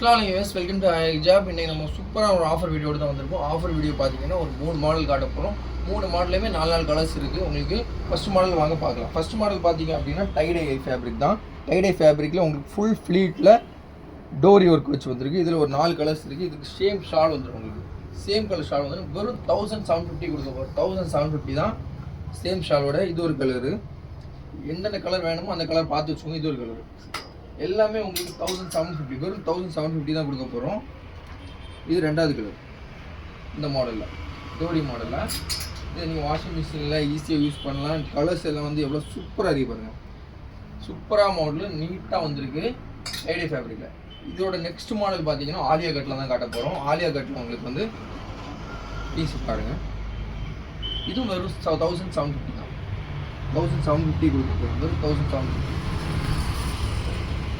அஸ்ஸலாமு welcome to ஹிஜாப். இன்றைக்கி நம்ம சூப்பராக ஒரு ஆஃபர் வீடியோடு தான் வந்திருக்கோம். ஆஃபர் வீடியோ பார்த்தீங்கன்னா ஒரு 3 மாடல் காட்ட போகிறோம். 3 மாடலையுமே 4 கலர்ஸ் இருக்குது. உங்களுக்கு ஃபஸ்ட் மாடல் வாங்க பார்க்கலாம். ஃபஸ்ட் மாடல் பார்த்தீங்க அப்படின்னா டைடை ஃபேப்ரிக் தான். டைடை ஃபேப்ரிக்கில் உங்களுக்கு ஃபுல் ஃப்ளீட்டில் டோரி ஒர்க் வச்சு வந்திருக்கு. இதில் ஒரு 4 கலர்ஸ் இருக்குது. இதுக்கு சேம் ஷால் வந்துடும். உங்களுக்கு சேம் கலர் ஷால் வந்துடும். வெறும் 1750 கொடுக்க போகிறோம். 1750 தான் சேம் ஷாலோட. இது ஒரு கலரு. எந்தெந்த கலர் வேணுமோ அந்த கலர் பார்த்து வச்சுக்கோங்க. இது ஒரு கலரு. எல்லாமே உங்களுக்கு 1750, வெறும் 1750 தான் கொடுக்க போகிறோம். இது ரெண்டாவது கலர். இந்த மாடலில் டோரி மாடலில் இதை நீங்கள் வாஷிங் மிஷினில் ஈஸியாக யூஸ் பண்ணலாம். கலர்ஸ் எல்லாம் வந்து எவ்வளோ சூப்பராக இருக்குது பாருங்கள். சூப்பராக மாடலு நீட்டாக வந்திருக்கு டைடை ஃபேப்ரிக்கில். இதோட நெக்ஸ்ட் மாடல் பார்த்தீங்கன்னா ஆலியா கட்டில் தான் காட்ட போகிறோம். ஆலியா கட்டில் உங்களுக்கு வந்து பீஸ் பாருங்கள். இதுவும் வெறும் 1750 தான். 1750 கொடுக்க போகிறோம். வெறும் 1750.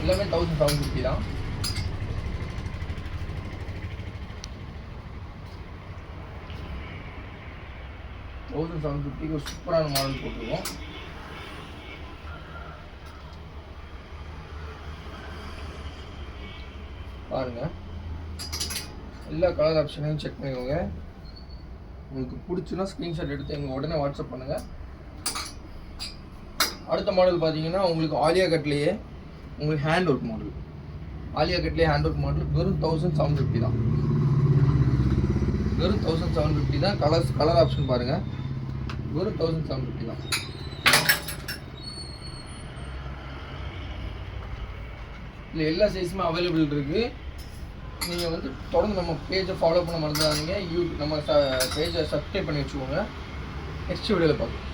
எல்லாமே 1750 தான். ஒரு சூப்பரான மாடல் போட்டுருக்கோம். பாருங்க, எல்லா கலர் ஆப்ஷனையும் செக் பண்ணிக்கோங்க. உங்களுக்கு பிடிச்சுன்னா ஸ்க்ரீன்ஷாட் எடுத்து எங்களுக்கு உடனே வாட்ஸ்அப் பண்ணுங்க. அடுத்த மாடல் பார்த்தீங்கன்னா உங்களுக்கு ஆலியா கட்லேயே உங்களுக்கு ஹேண்ட் ஒர்க் மாடல். ஆலியா கட்லேயே ஹேண்ட் ஒர்க் மாடல் வெறும் 1750 தான். வெறும் 1750 தான். கலர் ஆப்ஷன் பாருங்கள். வெறும் 1750 தான். இல்லை எல்லா சைஸுமே அவைலபிள் இருக்குது. நீங்கள் வந்து தொடர்ந்து நம்ம பேஜை ஃபாலோ பண்ண மறந்துடாதீங்க. நம்ம பேஜை சப்ஸ்கிரைப் பண்ணி வச்சுக்கோங்க. நெக்ஸ்ட் வீடியோவில் பார்க்கலாம்.